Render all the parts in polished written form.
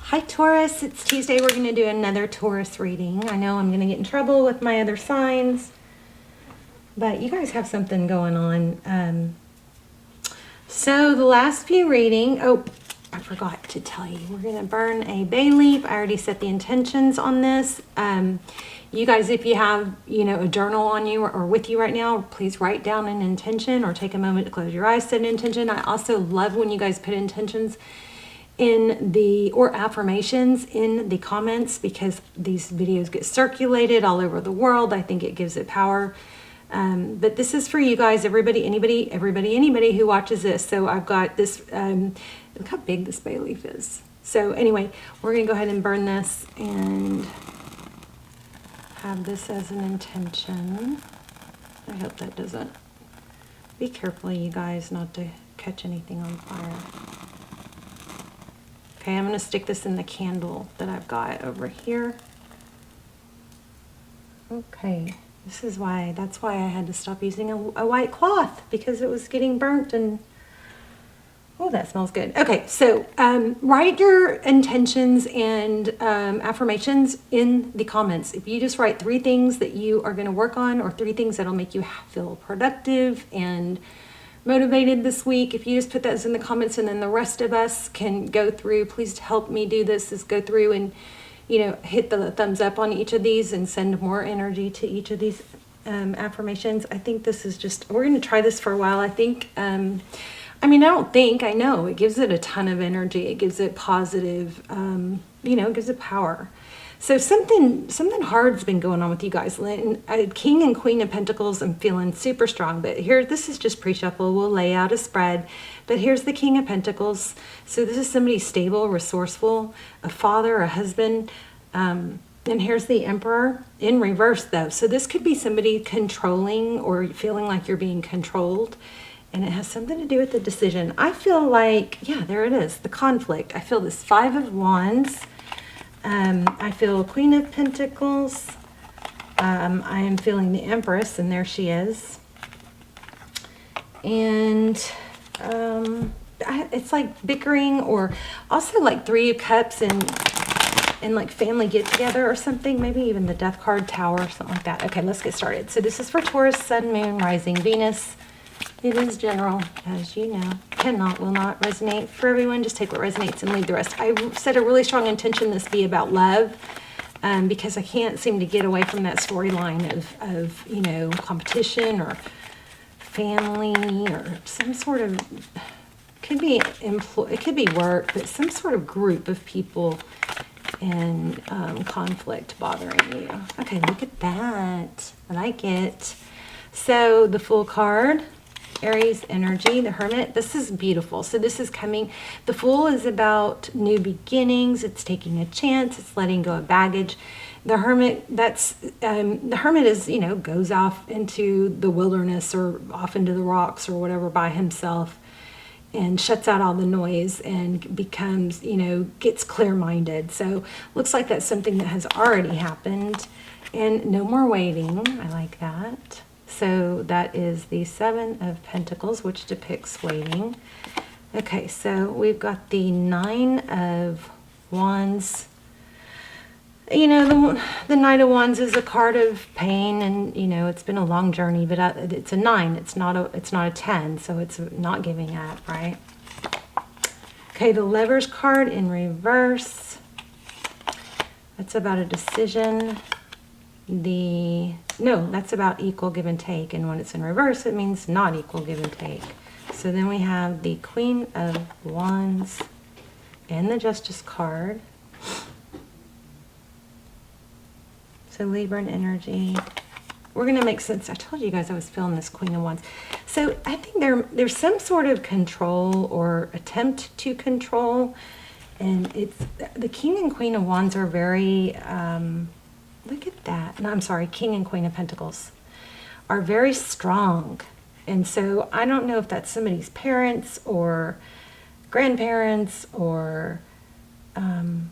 Hi Taurus, it's Tuesday. We're going to do another Taurus reading. I know I'm going to get in trouble with my other signs, but you guys have something going on. So the last few reading, I forgot to tell you, we're going to burn a bay leaf. I already set the intentions on this. You guys, if you have, a journal on you or with you right now, please write down an intention or take a moment to close your eyes, set an intention. I also love when you guys put intentions or affirmations in the comments, because these videos get circulated all over the world. I think it gives it power. But this is for you guys, anybody who watches this. So I've got this, look how big this bay leaf is. So anyway, we're going to go ahead and burn this and have this as an intention. I hope that doesn't. Be careful, you guys, not to catch anything on fire. Okay, I'm going to stick this in the candle that I've got over here. Okay, that's why I had to stop using a white cloth, because it was getting burnt and, oh, that smells good. Okay, so write your intentions and affirmations in the comments. If you just write 3 things that you are going to work on, or 3 things that'll make you feel productive and motivated this week, if you just put those in the comments, and then the rest of us can go through, please help me do this, is go through and hit the thumbs up on each of these and send more energy to each of these affirmations. I think this is we're going to try this for a while. I think I know it gives it a ton of energy. It gives it positive, it gives it power. So something hard's been going on with you guys. King and Queen of Pentacles, I'm feeling super strong. But here, this is just pre-shuffle. We'll lay out a spread. But here's the King of Pentacles. So this is somebody stable, resourceful, a father, a husband. And here's the Emperor in reverse, though. So this could be somebody controlling or feeling like you're being controlled. And it has something to do with the decision. I feel like, yeah, there it is, the conflict. I feel this 5 of Wands. I feel Queen of Pentacles. I am feeling the Empress, and there she is. And it's like bickering, or also like 3 of Cups and like family get together or something. Maybe even the Death card, Tower, or something like that. Okay, let's get started. So this is for Taurus, Sun, Moon, Rising, Venus. It is general, as you know. Will not resonate for everyone. Just take what resonates and leave the rest. I set a really strong intention this be about love, because I can't seem to get away from that storyline of competition or family or some sort of, it could be work, but some sort of group of people and conflict bothering you. Okay, look at that. I like it. So the Fool card, Aries energy, the Hermit. This is beautiful. So this is coming. The Fool is about new beginnings. It's taking a chance. It's letting go of baggage. The Hermit, the Hermit is, goes off into the wilderness or off into the rocks or whatever by himself and shuts out all the noise and becomes, gets clear-minded. So looks like that's something that has already happened, and no more waiting. I like that. So that is the 7 of Pentacles, which depicts waiting. Okay, so we've got the 9 of Wands. The Knight of Wands is a card of pain, and it's been a long journey, but it's a 9. It's not a 10, so it's not giving up, right? Okay, the Lovers card in reverse. That's about a decision. That's about equal give and take, and when it's in reverse, it means not equal give and take. So then we have the Queen of Wands and the Justice card. So Libra energy. We're going to make sense. I told you guys I was feeling this Queen of Wands. So I think there's some sort of control or attempt to control, and it's the King and Queen of Wands are very look at that. No, I'm sorry, King and Queen of Pentacles are very strong. And so I don't know if that's somebody's parents or grandparents or, I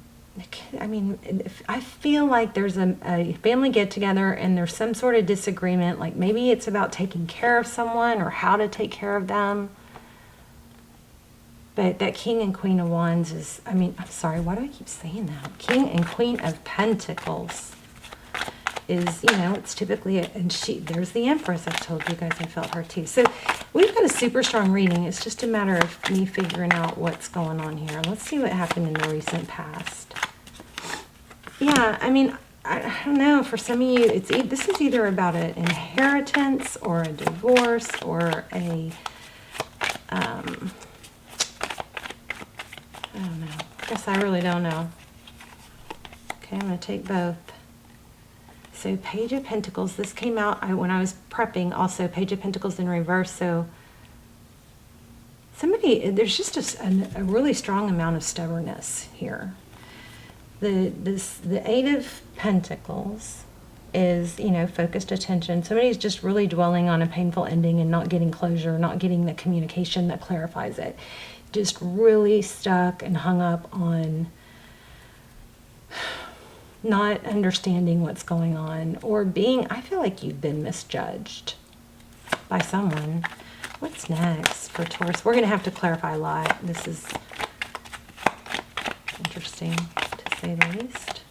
feel like there's a family get together and there's some sort of disagreement. Like maybe it's about taking care of someone or how to take care of them. But that King and Queen of Wands is, I mean, I'm sorry, why do I keep saying that? King and Queen of Pentacles is, you know, it's typically, and there's the Empress. I've told you guys I felt her too. So we've got a super strong reading. It's just a matter of me figuring out what's going on here. Let's see what happened in the recent past. Yeah, I mean, I don't know. For some of you, this is either about an inheritance or a divorce or a, I don't know. I guess I really don't know. Okay, I'm going to take both. So Page of Pentacles, this came out when I was prepping also, Page of Pentacles in reverse. So there's just a really strong amount of stubbornness here. The Eight of Pentacles is, you know, focused attention. Somebody's just really dwelling on a painful ending and not getting closure, not getting the communication that clarifies it. Just really stuck and hung up on not understanding what's going on, or I feel like you've been misjudged by someone. What's next for Taurus? We're going to have to clarify a lot. This is interesting, to say the least.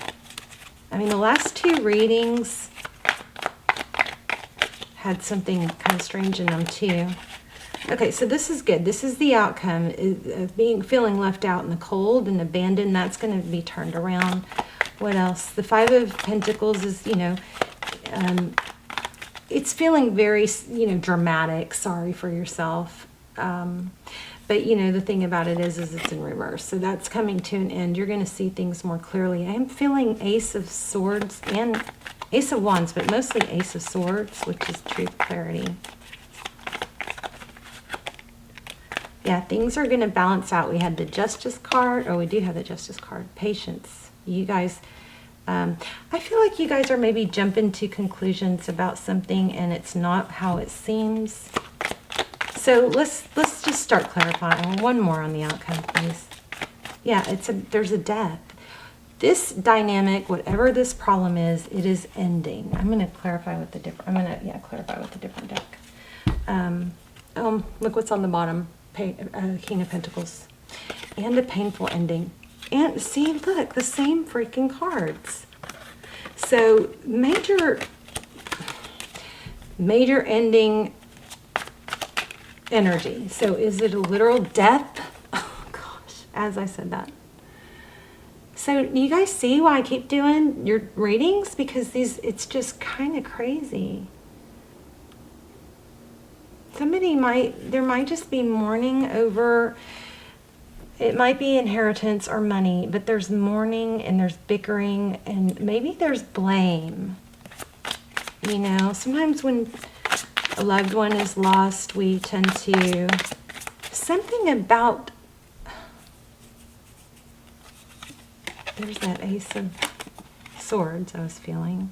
I mean, the last two readings had something kind of strange in them too. Okay, so this is good. This is the outcome of feeling left out in the cold and abandoned. That's going to be turned around. What else? The Five of Pentacles is, you know, it's feeling very, you know, dramatic. Sorry for yourself. But, you know, the thing about it is it's in reverse. So that's coming to an end. You're going to see things more clearly. I'm feeling Ace of Swords and Ace of Wands, but mostly Ace of Swords, which is truth, clarity. Yeah, things are going to balance out. We had the Justice card. Oh, we do have the Justice card. Patience. You guys, I feel like you guys are maybe jumping to conclusions about something and it's not how it seems. So let's just start clarifying. One more on the outcome, please. Yeah, there's a death. This dynamic, whatever this problem is, it is ending. I'm going to clarify with the different. Clarify with the different deck. Look what's on the bottom. King of Pentacles, and a painful ending. And see, look, the same freaking cards. So major ending energy. So is it a literal death? Oh gosh, as I said that. So you guys see why I keep doing your readings? Because it's just kind of crazy. There might just be mourning over. It might be inheritance or money, but there's mourning and there's bickering and maybe there's blame. You know, sometimes when a loved one is lost, we tend to, something about, there's that Ace of Swords I was feeling.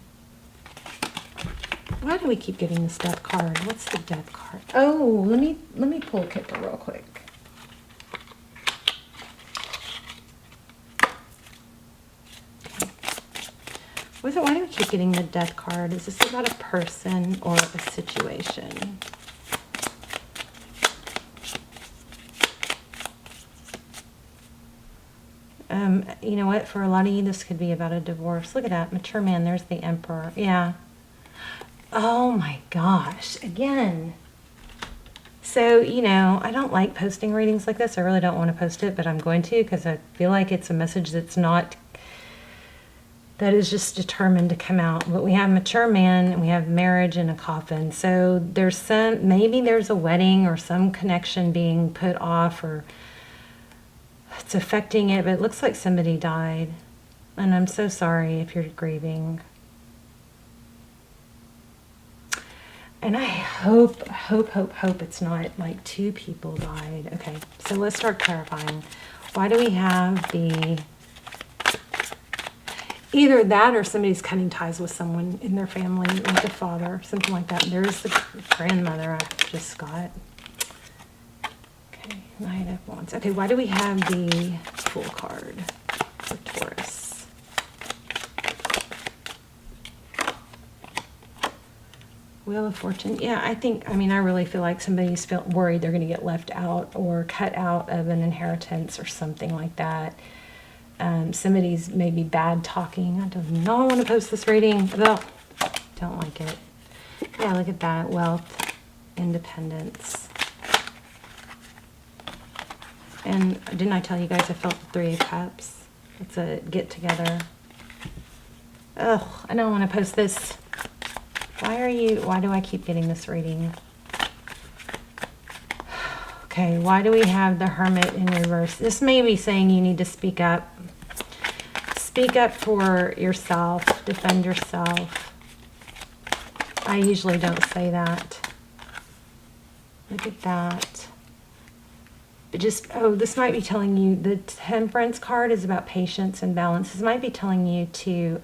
Why do we keep getting this death card? What's the death card? Oh, let me pull Kipper real quick. Why do we keep getting the death card? Is this about a person or a situation? You know what? For a lot of you, this could be about a divorce. Look at that. Mature man. There's the Emperor. Yeah. Oh my gosh. Again. So, you know, I don't like posting readings like this. I really don't want to post it, but I'm going to because I feel like it's a message that is just determined to come out. But we have mature man and we have marriage in a coffin. So maybe there's a wedding or some connection being put off, or it's affecting it, but it looks like somebody died. And I'm so sorry if you're grieving. And I hope it's not like two people died. Okay, so let's start clarifying. Why do we have either that or somebody's cutting ties with someone in their family, like the father, something like that. There's the grandmother I just got. Okay, Knight of Wands. Okay, why do we have the Fool card for Wheel of Fortune. Yeah, I mean, I really feel like somebody's worried they're going to get left out or cut out of an inheritance or something like that. Somebody's maybe bad talking. I do not want to post this reading. Ugh, don't like it. Yeah, look at that. Wealth, independence. And didn't I tell you guys I felt the Three of Cups? It's a get together. Ugh, I don't want to post this. Why do I keep getting this reading? Okay, why do we have the Hermit in reverse? This may be saying you need to speak up. Speak up for yourself. Defend yourself. I usually don't say that. Look at that. But this might be telling you, the Temperance card is about patience and balance. This might be telling you to,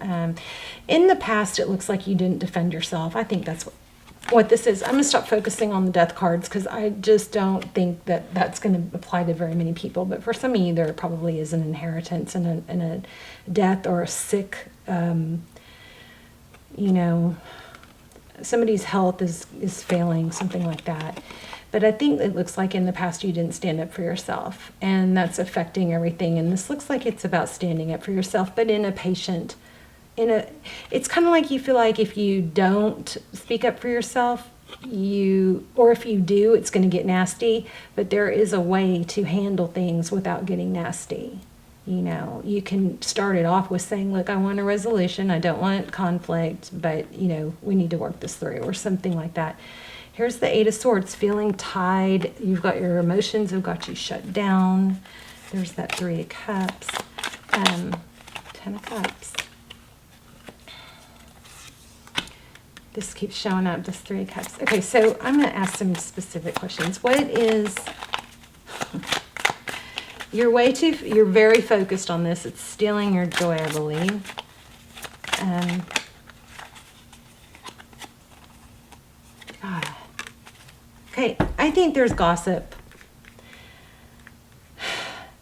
in the past, it looks like you didn't defend yourself. I think that's what this is. I'm going to stop focusing on the death cards because I just don't think that that's going to apply to very many people. But for some of you, there probably is an inheritance and a death or a sick, somebody's health is failing, something like that. But I think it looks like in the past you didn't stand up for yourself, and that's affecting everything. And this looks like it's about standing up for yourself, but it's kind of like you feel like if you don't speak up for yourself, or if you do, it's going to get nasty. But there is a way to handle things without getting nasty. You can start it off with saying, look, I want a resolution. I don't want conflict, but, we need to work this through, or something like that. Here's the Eight of Swords, feeling tied. You've got your emotions have got you shut down. There's that Three of Cups. 10 of Cups. This keeps showing up, this Three of Cups. Okay, so I'm going to ask some specific questions. What is... You're very focused on this. It's stealing your joy, I believe. God. Okay, I think there's gossip.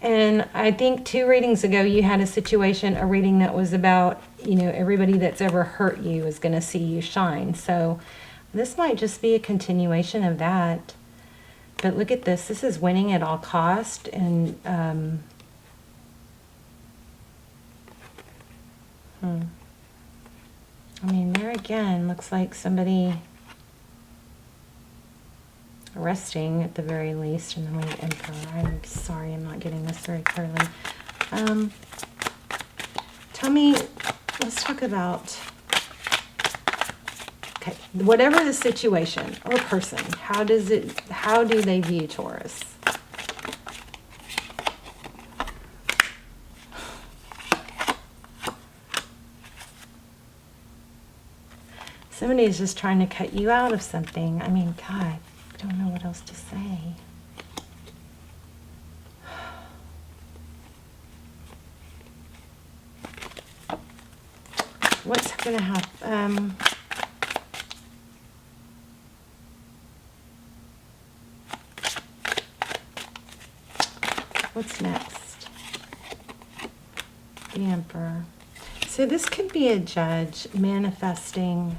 And I think 2 readings ago you had a reading that was about, everybody that's ever hurt you is going to see you shine. So this might just be a continuation of that. But look at this. This is winning at all cost. And I mean, there again, looks like somebody resting at the very least. And then we have Emperor. I'm sorry, I'm not getting this very clearly. Tell me, let's talk about, okay, whatever the situation or person, how do they view Taurus? Somebody's just trying to cut you out of something. I mean, God, I don't know what else to say. What's going to happen? What's next? The Emperor. So this could be a judge manifesting.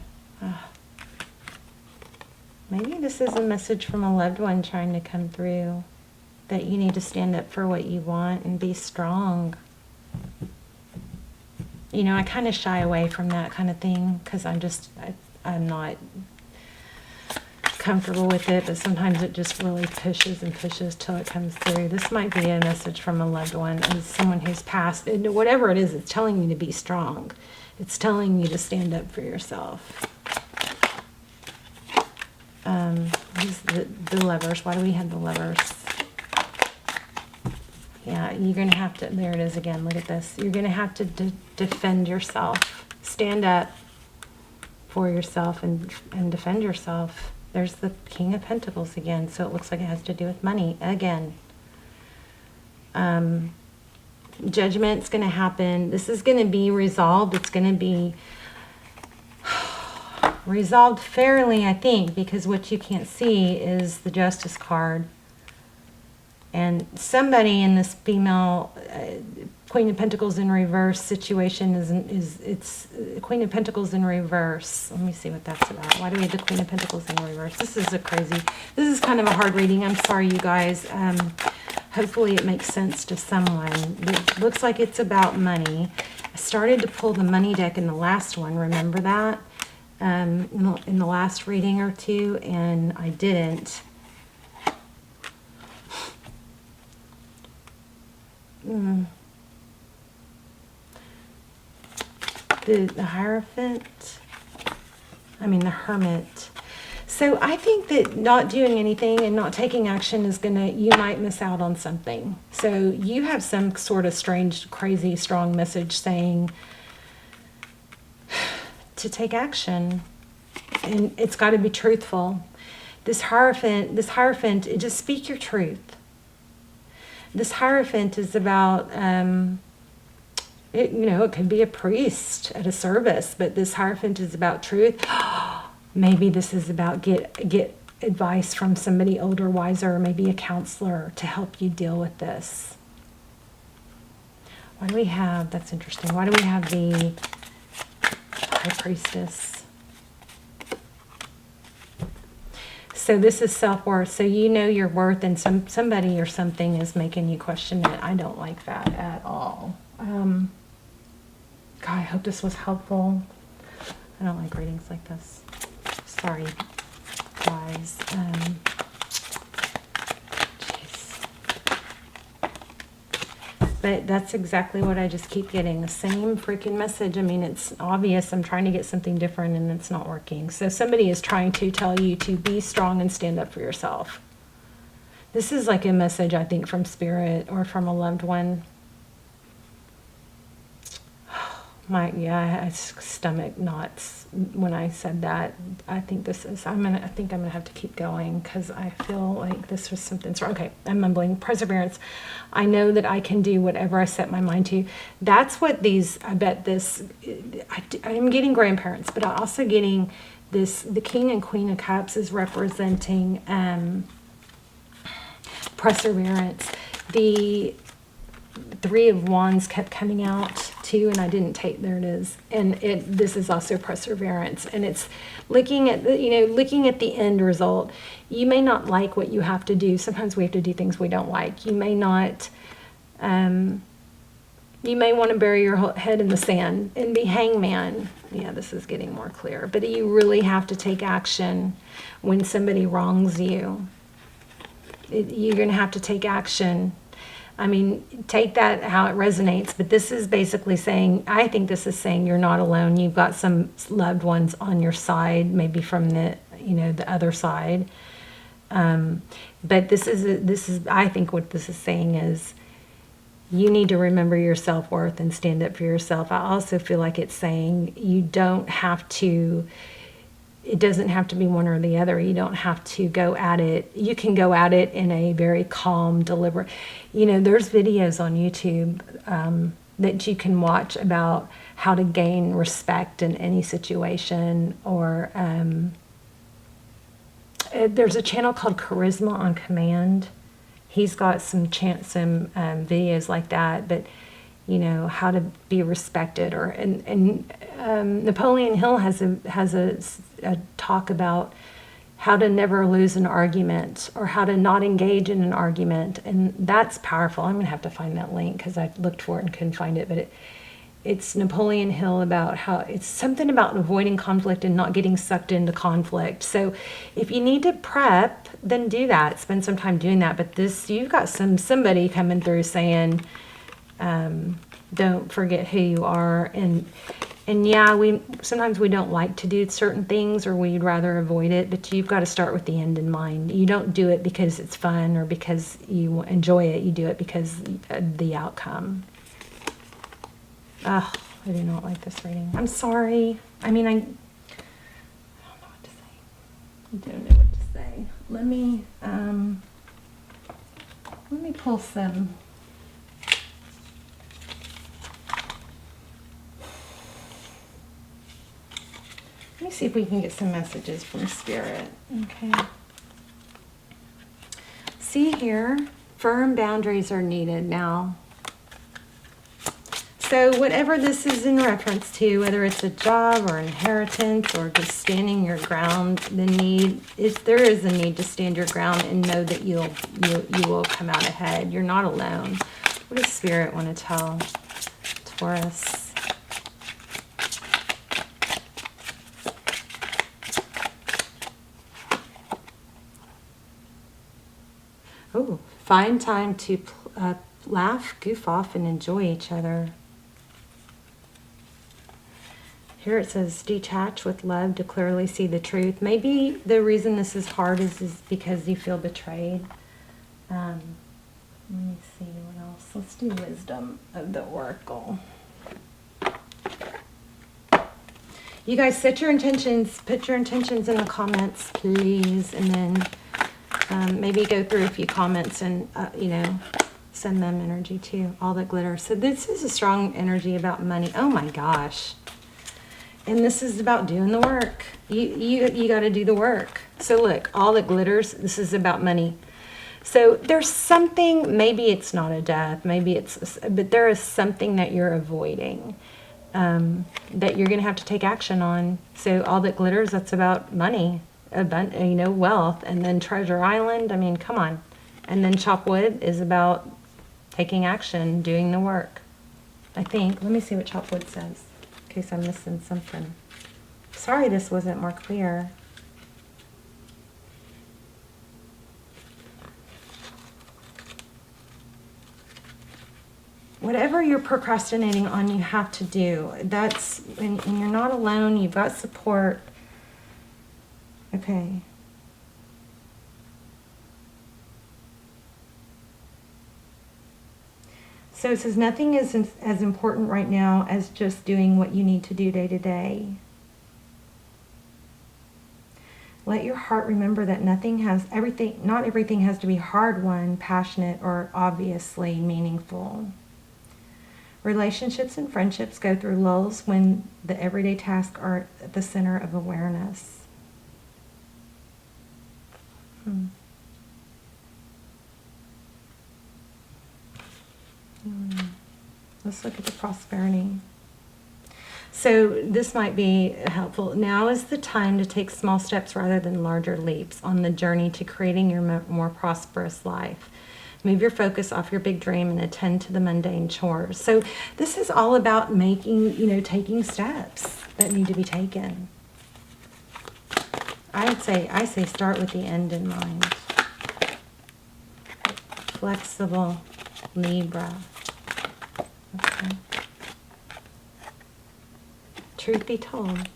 Maybe this is a message from a loved one trying to come through, that you need to stand up for what you want and be strong. I kind of shy away from that kind of thing because I'm not comfortable with it, but sometimes it just really pushes and pushes till it comes through. This might be a message from a loved one, and someone who's passed. And whatever it is, it's telling you to be strong. It's telling you to stand up for yourself. The Lovers. Why do we have the Lovers? Yeah, you're going to have to, there it is again, look at this. You're going to have to defend yourself. Stand up for yourself and defend yourself. There's the King of Pentacles again, so it looks like it has to do with money again. Judgment's going to happen. This is going to be resolved. It's going to be resolved fairly, I think, because what you can't see is the Justice card. And somebody in this female Queen of Pentacles in reverse situation it's Queen of Pentacles in reverse. Let me see what that's about. Why do we have the Queen of Pentacles in reverse? This is this is kind of a hard reading. I'm sorry, you guys. Hopefully it makes sense to someone. It looks like it's about money. I started to pull the money deck in the last one. Remember that? In the last reading or two, and I didn't. The Hierophant, the Hermit. So I think that not doing anything and not taking action is you might miss out on something. So you have some sort of strange, crazy, strong message saying to take action. And it's got to be truthful. This Hierophant, just speak your truth. This Hierophant is about, it could be a priest at a service, but this Hierophant is about truth. Maybe this is about get advice from somebody older, wiser, or maybe a counselor to help you deal with this. Why do we have, that's interesting, why do we have the High Priestess? So this is self-worth. So you know your worth, and somebody or something is making you question it. I don't like that at all. God, I hope this was helpful. I don't like readings like this. Sorry, guys. But that's exactly what I just keep getting. The same freaking message. It's obvious I'm trying to get something different and it's not working. So somebody is trying to tell you to be strong and stand up for yourself. This is like a message, I think, from Spirit or from a loved one. I stomach knots when I said that. I think I'm gonna have to keep going because I feel like this was something's wrong. Okay, I'm mumbling. Perseverance. I know that I can do whatever I set my mind to. That's what I'm getting grandparents, but I'm also getting this. The King and Queen of Cups is representing perseverance. The Three of Wands kept coming out too, and I didn't take. There it is, and this is also perseverance, and it's looking at the end result. You may not like what you have to do. Sometimes we have to do things we don't like. You may not. You may want to bury your head in the sand and be hangman. Yeah, this is getting more clear. But you really have to take action when somebody wrongs you. You're going to have to take action. Take that how it resonates, but this is basically saying, I think this is saying you're not alone. You've got some loved ones on your side, maybe from the other side. But this is, I think what this is saying is you need to remember your self-worth and stand up for yourself. I also feel like it's saying you don't have to, it doesn't have to be one or the other. You don't have to go at it. You can go at it in a very calm, deliberate. There's videos on YouTube that you can watch about how to gain respect in any situation. Or there's a channel called Charisma on Command. He's got some videos like that. But how to be respected, and Napoleon Hill has a talk about how to never lose an argument or how to not engage in an argument, and that's powerful. I'm gonna have to find that link because I looked for it and couldn't find it, but it's Napoleon Hill about how it's something about avoiding conflict and not getting sucked into conflict. So if you need to prep, then do that. Spend some time doing that. But you've got somebody coming through saying, don't forget who you are, and yeah, sometimes we don't like to do certain things, or we'd rather avoid it, but you've got to start with the end in mind. You don't do it because it's fun or because you enjoy it. You do it because of the outcome. I do not like this reading. I'm sorry. I don't know what to say. I don't know what to say. Let me pull some. Let me see if we can get some messages from Spirit. Okay. See here, firm boundaries are needed now. So whatever this is in reference to, whether it's a job or inheritance or just standing your ground, the need is, there is a need to stand your ground and know that you will come out ahead. You're not alone. What does Spirit want to tell Taurus? Oh, find time to laugh, goof off, and enjoy each other. Here it says, detach with love to clearly see the truth. Maybe the reason this is hard is because you feel betrayed. Let me see what else. Let's do wisdom of the oracle. You guys set your intentions, put your intentions in the comments, please, and then maybe go through a few comments and, you know, send them energy too. All that glitters. So this is a strong energy about money. Oh my gosh. And this is about doing the work. You got to do the work. So look, all that glitters, this is about money. So there's something, maybe it's not a death, maybe it's, but there is something that you're avoiding, that you're going to have to take action on. So all that glitters, that's about money, you know, wealth. And then Treasure Island, I mean, come on. And then Chop Wood is about taking action, doing the work. I think, let me see what Chop Wood says, in case I'm missing something. Sorry this wasn't more clear. Whatever you're procrastinating on, you have to do. That's, and you're not alone, you've got support. Okay. So it says nothing is as important right now as just doing what you need to do day to day. Let your heart remember that not everything has to be hard-won, passionate, or obviously meaningful. Relationships and friendships go through lulls when the everyday tasks are at the center of awareness. Let's look at the prosperity. So this might be helpful. Now is the time to take small steps rather than larger leaps on the journey to creating your more prosperous life. Move your focus off your big dream and attend to the mundane chores. So this is all about making, you know, taking steps that need to be taken. I say start with the end in mind. Flexible Libra. Okay. Truth be told.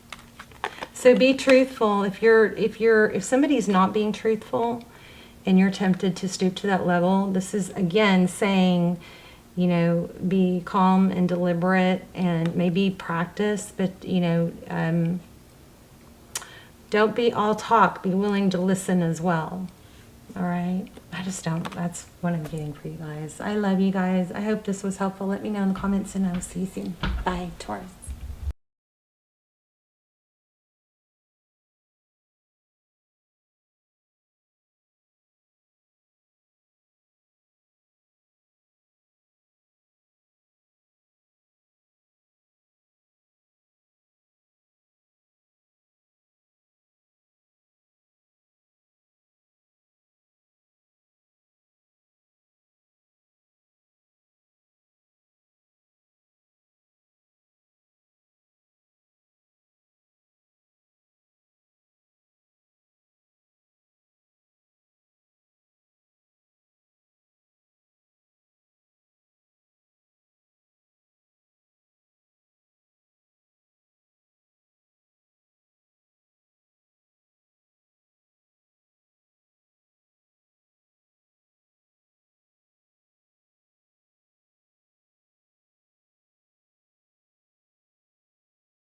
So be truthful. If somebody's not being truthful and you're tempted to stoop to that level, this is again saying, you know, be calm and deliberate and maybe practice, but you know, don't be all talk, be willing to listen as well. All right. That's what I'm getting for you guys. I love you guys. I hope this was helpful. Let me know in the comments and I will see you soon. Bye, Taurus.